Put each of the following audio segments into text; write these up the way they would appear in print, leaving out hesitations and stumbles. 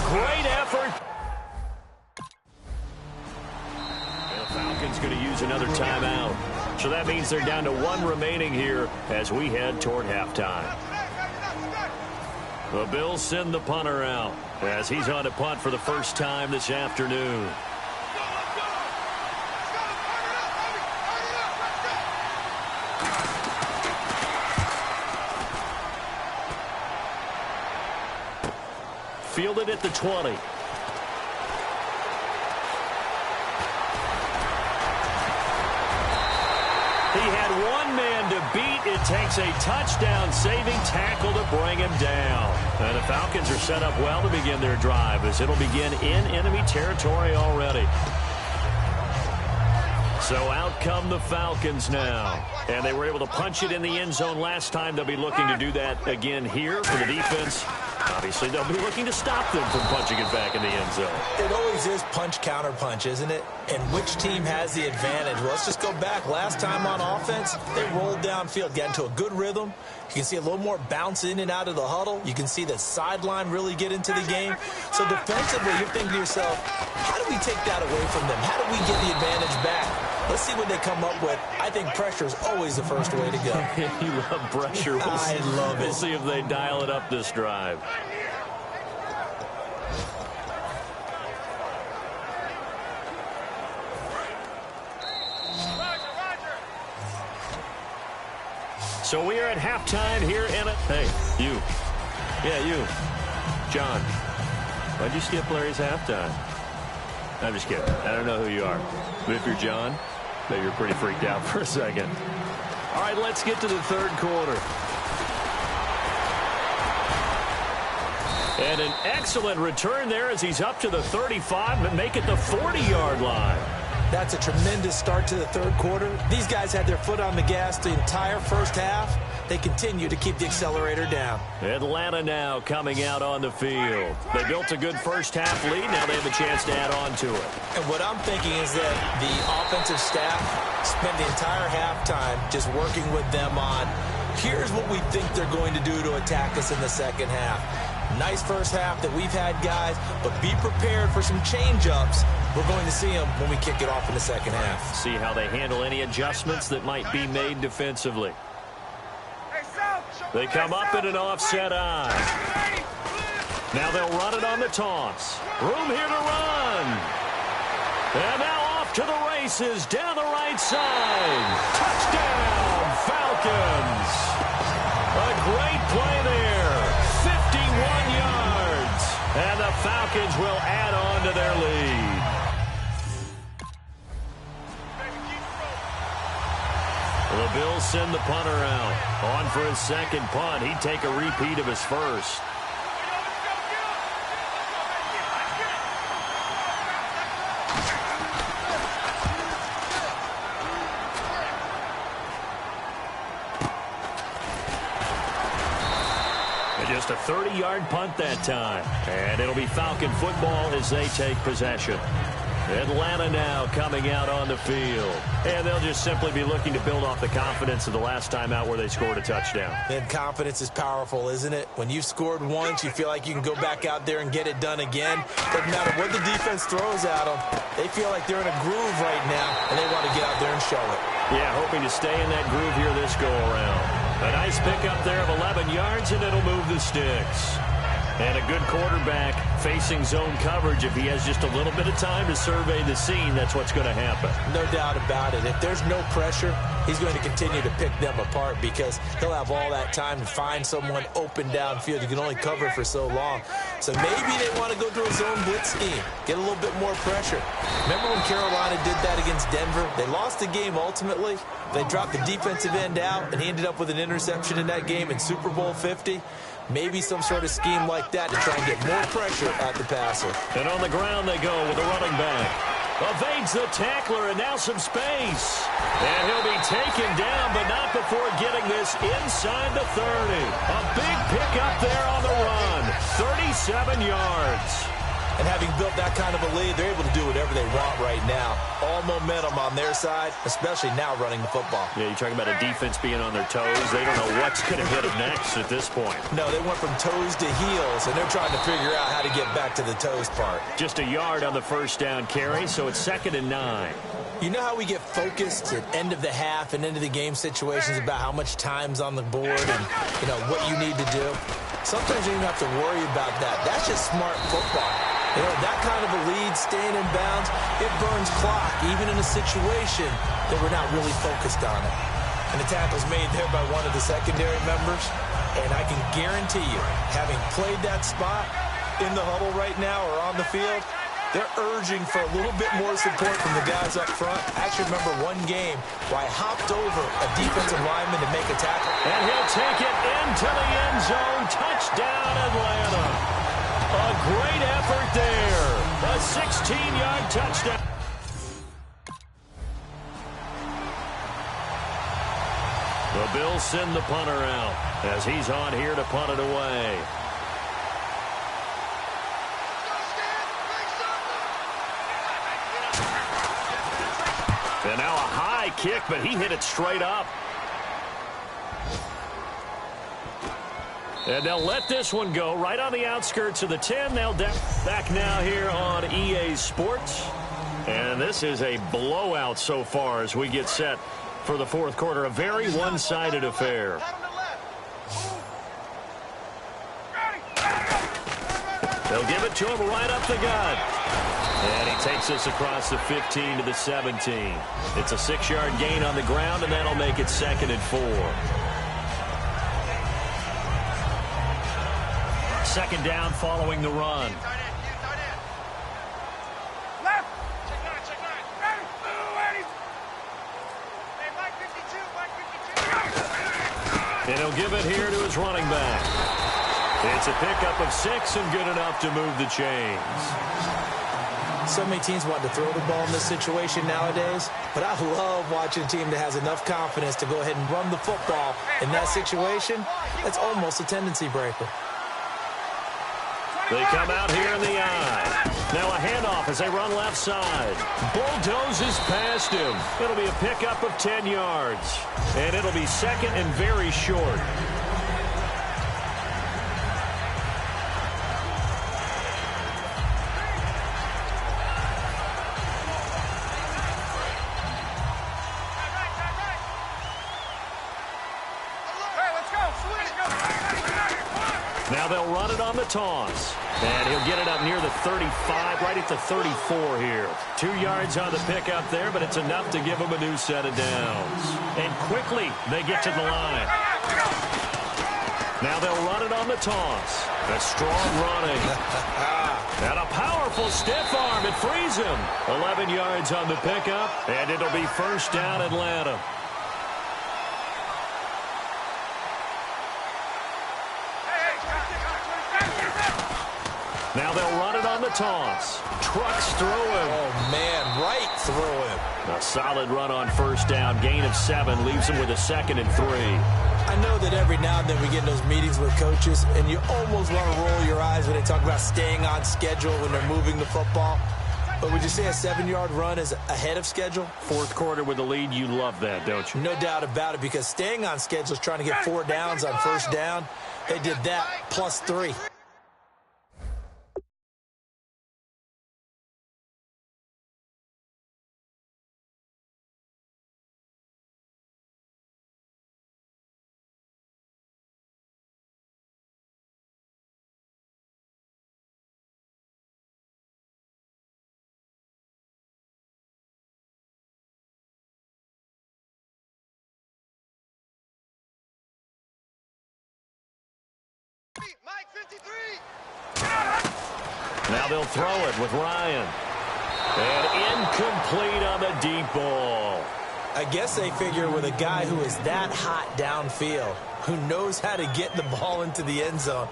great effort. And the Falcons going to use another timeout. So that means they're down to 1 remaining here as we head toward halftime. The Bills send the punter out as he's on to punt for the first time this afternoon. Fielded at the 20. He had one man to beat. It takes a touchdown-saving tackle to bring him down. And the Falcons are set up well to begin their drive as it'll begin in enemy territory already. So out come the Falcons now. And they were able to punch it in the end zone last time. They'll be looking to do that again here for the defense. Obviously, they'll be looking to stop them from punching it back in the end zone. It always is punch-counter-punch, isn't it? And which team has the advantage? Well, let's just go back. Last time on offense, they rolled downfield, got into a good rhythm. You can see a little more bounce in and out of the huddle. You can see the sideline really get into the game. So defensively, you're thinking to yourself, how do we take that away from them? How do we get the advantage back? Let's see what they come up with. I think pressure is always the first way to go. You love pressure. I love it. We'll see if they dial it up this drive. So we are at halftime here in it. Hey, you. Yeah, you. John. Why'd you skip Larry's halftime? I'm just kidding. I don't know who you are. But if you're John, maybe you're pretty freaked out for a second. All right, let's get to the third quarter. And an excellent return there as he's up to the 35 and make it the 40-yard line. That's a tremendous start to the third quarter. These guys had their foot on the gas the entire first half. They continue to keep the accelerator down. Atlanta now coming out on the field. They built a good first half lead. Now they have a chance to add on to it. And what I'm thinking is that the offensive staff spent the entire halftime just working with them on, here's what we think they're going to do to attack us in the second half. Nice first half that we've had, guys, but be prepared for some change-ups. We're going to see them when we kick it off in the second half. See how they handle any adjustments that might be made defensively. They come up in an offset eye. Now they'll run it on the toss. Room here to run. And now off to the races down the right side. Touchdown, Falcons. A great play there. 51 yards. And the Falcons will add on to their lead. The Bills send the punter out. On for his second punt. He'd take a repeat of his first. And just a 30-yard punt that time. And it'll be Falcon football as they take possession. Atlanta now coming out on the field. And they'll just simply be looking to build off the confidence of the last time out where they scored a touchdown. And confidence is powerful, isn't it? When you've scored once, you feel like you can go back out there and get it done again. Doesn't matter what the defense throws at them. They feel like they're in a groove right now, and they want to get out there and show it. Yeah, hoping to stay in that groove here this go-around. A nice pickup there of 11 yards, and it'll move the sticks. And a good quarterback facing zone coverage. If he has just a little bit of time to survey the scene, that's what's going to happen. No doubt about it. If there's no pressure, he's going to continue to pick them apart because he'll have all that time to find someone open downfield. You can only cover for so long. So maybe they want to go to a zone blitz scheme, get a little bit more pressure. Remember when Carolina did that against Denver? They lost the game ultimately. They dropped the defensive end out, and he ended up with an interception in that game in Super Bowl 50. Maybe some sort of scheme like that to try and get more pressure at the passer. And on the ground they go with a running back. Evades the tackler, and now some space. And he'll be taken down, but not before getting this inside the 30. A big pickup there on the run. 37 yards. And having built that kind of a lead, they're able to do whatever they want right now. All momentum on their side, especially now running the football. Yeah, you're talking about a defense being on their toes. They don't know what's going to hit them next at this point. No, they went from toes to heels, and they're trying to figure out how to get back to the toes part. Just a yard on the first down carry, so it's 2nd and 9. You know how we get focused at end of the half and end of the game situations about how much time's on the board and, what you need to do? Sometimes you don't have to worry about that. That's just smart football. That kind of a lead, staying in bounds, it burns clock, even in a situation that we're not really focused on it. And the tackle's made there by one of the secondary members. And I can guarantee you, having played that spot in the huddle right now or on the field, they're urging for a little bit more support from the guys up front. I actually remember one game where I hopped over a defensive lineman to make a tackle. And he'll take it into the end zone. Touchdown, Atlanta. A great effort there. A 16-yard touchdown. The Bills send the punter out as he's on here to punt it away. And now a high kick, but he hit it straight up. And they'll let this one go right on the outskirts of the 10. They'll back now here on EA Sports. And this is a blowout so far as we get set for the fourth quarter. A very one-sided affair. They'll give it to him right up the gut. And he takes this across the 15 to the 17. It's a 6-yard gain on the ground, and that'll make it 2nd and 4. 2nd down following the run. And he'll give it here to his running back. It's a pickup of 6 and good enough to move the chains. So many teams want to throw the ball in this situation nowadays, but I love watching a team that has enough confidence to go ahead and run the football in that situation. That's almost a tendency breaker. They come out here in the eye. Now a handoff as they run left side. Bulldozes past him. It'll be a pickup of 10 yards. And it'll be 2nd and very short. Now they'll run it on the toss. And he'll get it up near the 35, right at the 34 here. 2 yards on the pickup there, but it's enough to give them a new set of downs. And quickly, they get to the line. Now they'll run it on the toss. A strong running. And a powerful stiff arm. It frees him. 11 yards on the pickup, and it'll be 1st down Atlanta. Now they'll run it on the toss. Trucks through him. Oh, man, right through him. A solid run on 1st down. Gain of 7 leaves him with a 2nd and 3. I know that every now and then we get in those meetings with coaches, and you almost want to roll your eyes when they talk about staying on schedule when they're moving the football. But would you say a 7-yard run is ahead of schedule? Fourth quarter with the lead, you love that, don't you? No doubt about it, because staying on schedule is trying to get 4 downs on 1st down. They did that plus 3. Mike 53. Now they'll throw it with Ryan. And incomplete on the deep ball. I guess they figure with a guy who is that hot downfield, who knows how to get the ball into the end zone,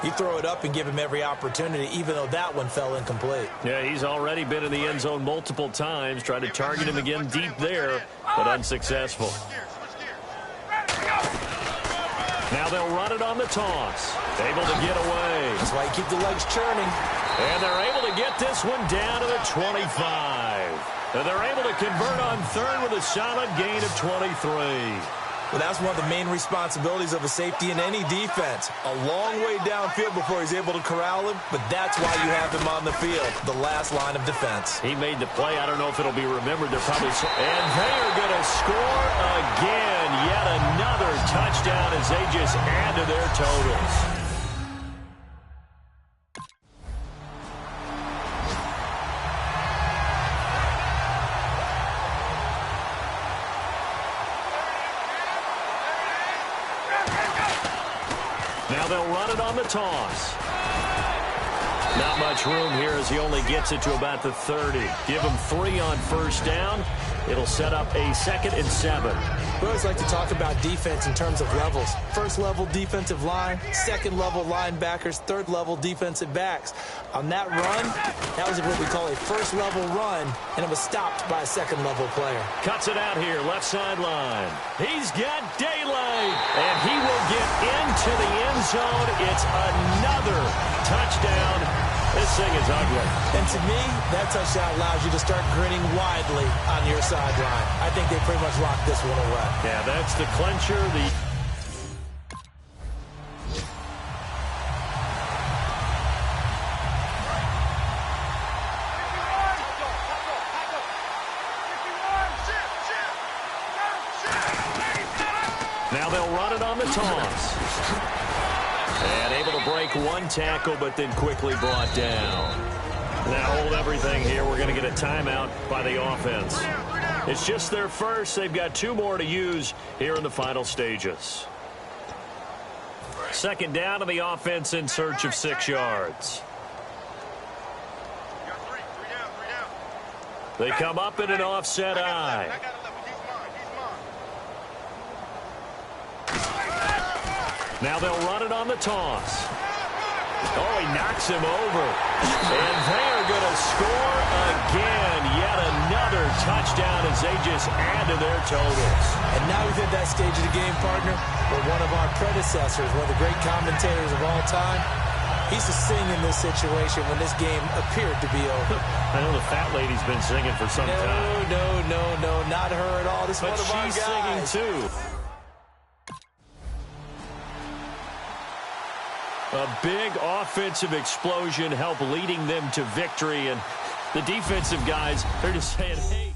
you throw it up and give him every opportunity, even though that one fell incomplete. Yeah, he's already been in the end zone multiple times, trying to target him again deep there, but unsuccessful. Now they'll run it on the toss. Able to get away. That's why you keep the legs churning. And they're able to get this one down to the 25. And they're able to convert on third with a solid gain of 23. Well, that's one of the main responsibilities of a safety in any defense. A long way downfield before he's able to corral him, but that's why you have him on the field, the last line of defense. He made the play. I don't know if it'll be remembered. They're probably... And they are going to score again. Yet another touchdown as they just add to their totals. Now they'll run it on the toss. Not much room here as he only gets it to about the 30. Give him 3 on first down. It'll set up a 2nd and 7. We always like to talk about defense in terms of levels. First level defensive line, second level linebackers, third level defensive backs. On that run, that was what we call a first level run, and it was stopped by a second level player. Cuts it out here, left sideline. He's got daylight, and he will get into the end zone. It's another touchdown. This thing is ugly. And to me, that touchdown allows you to start grinning widely on your sideline. I think they pretty much locked this one away. Yeah, that's the clincher. Now they'll run it on the toss. And able to break one tackle, but then quickly brought down. Now hold everything here. We're going to get a timeout by the offense. It's just their first. They've got 2 more to use here in the final stages. 2nd down to the offense in search of 6 yards. They come up in an offset eye. Now they'll run it on the toss. Oh, he knocks him over. And they are going to score again. Yet another touchdown as they just add to their totals. And now we've hit that stage of the game, partner, where one of our predecessors, one of the great commentators of all time, he used to sing in this situation when this game appeared to be over. I know the fat lady's been singing for some time. No, not her at all. This is one of our guys. But she's singing too. A big offensive explosion helped leading them to victory, and the defensive guys, they're just saying, hey.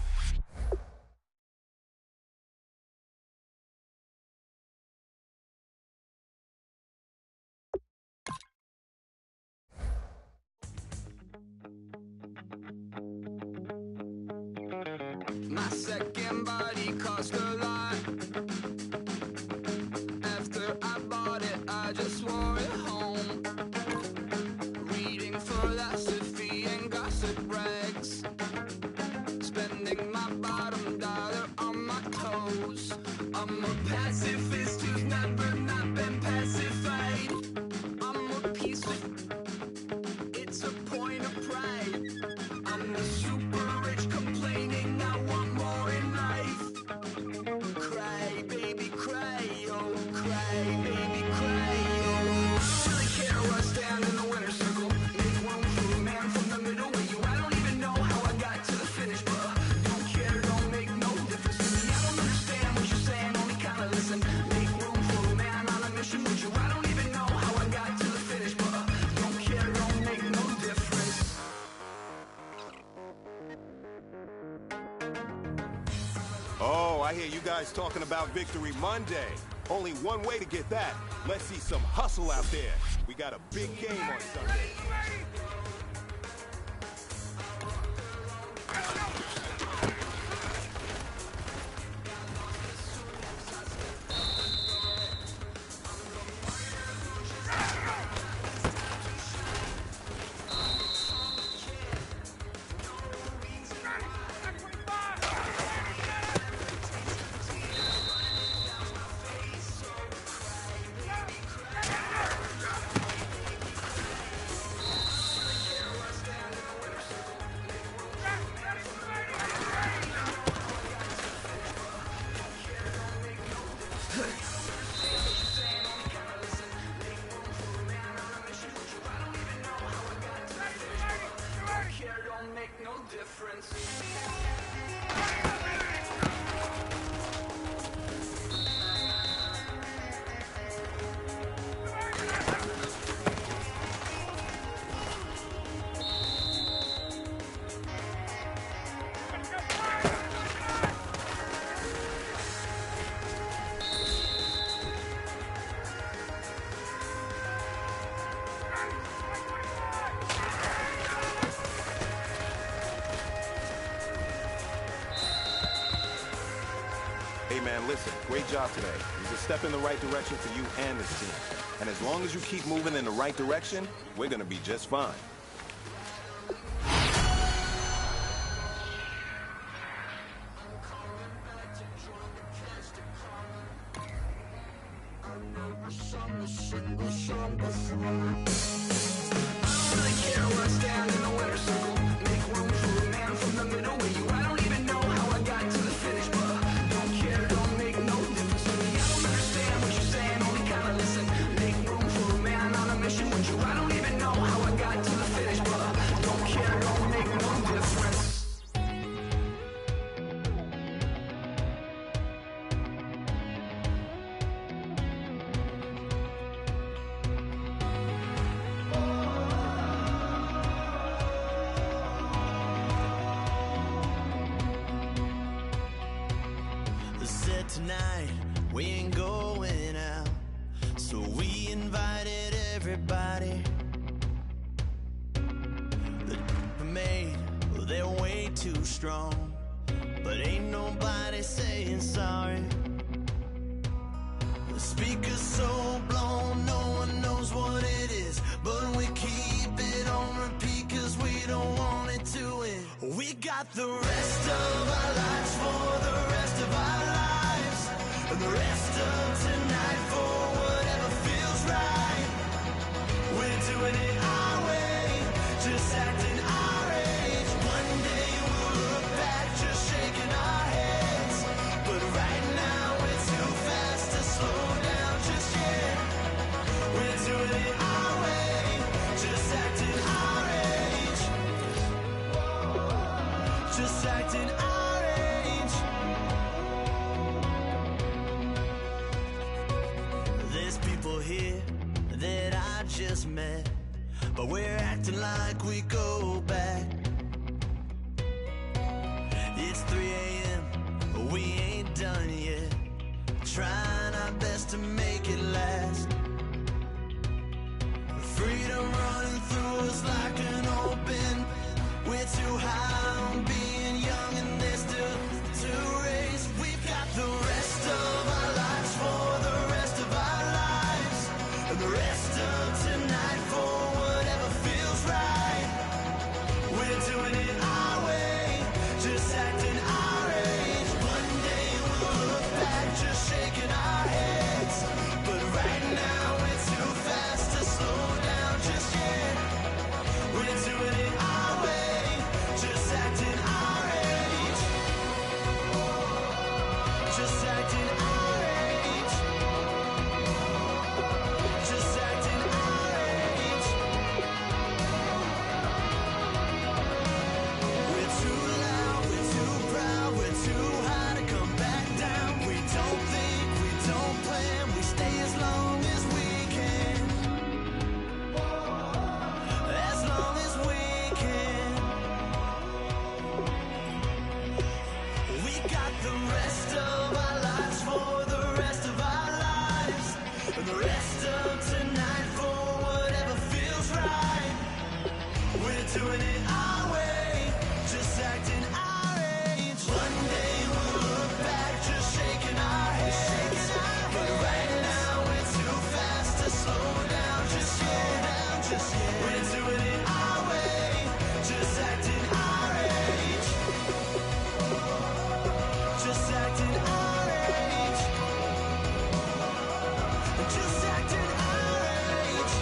My second body cost a lot. After I bought it, I just wore it home. Reading philosophy and gossip rags. Spending my bottom dollar on my toes. I'm a pacifist who's never not been pacified. I'm a piece of... It's a point of pride. I'm the super rich complaining I want more in life. Cry, baby, cry, oh, cry, baby, cry, oh. Really care where I stand in the winner's circle. Make room for a man from the middle with you. I don't even know how I got to the finish, but don't care, don't make no difference to me. I don't understand what you're saying, only kinda listen. Make room for a man on a mission with you. I don't even know how I got to the finish, but don't care, don't make no difference. Oh, I hear you guys talking about Victory Monday. Only one way to get that. Let's see some hustle out there. We got a big game on Sunday. difference. Hey, man, listen, great job today. It was a step in the right direction for you and this team. And as long as you keep moving in the right direction, we're going to be just fine. Tonight we ain't going out, so we invited everybody. The made, well, they're way too strong, but ain't nobody saying sorry. The speaker's so blown, no one knows what it is, but we keep it on repeat 'cause we don't want it to end. We got the rest of our lives for the rest of our lives. And the rest of tonight for whatever feels right. We're doing it our way, just acting our age. One day we'll look back just shaking our heads, but right now we're too fast to slow down just yet. We're doing it our way, just acting our age. Just acting our age. There's people here that I just met, but we're acting like we go back. It's 3 a.m., but we ain't done yet, trying our best to make it last. Freedom running through us like an open. We're too high on being young and there's still to race. We've got the rest of our lives for the rest of our lives, and the rest of tonight for whatever feels right. We're doing it our way, just acting our age. One day we'll look back just shaking our heads, but right now we're too fast to slow down just yet. We're doing it our way, just acting our age. Just acting our age. Just acting our age. We're too loud, we're too proud, we're too high to come back down. We don't think, we don't plan, we stay as long as we can. As long as we can. We got the rest of our lives for the rest of our lives, and the rest of tonight for whatever feels right. We're doing it our way, just acting our age. One day we'll look back just shaking our heads, but right now we're too fast to slow down just yet. We're doing it our way, just acting our age. Just acting our age. Just acting our age.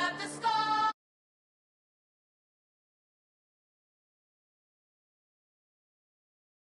got the score.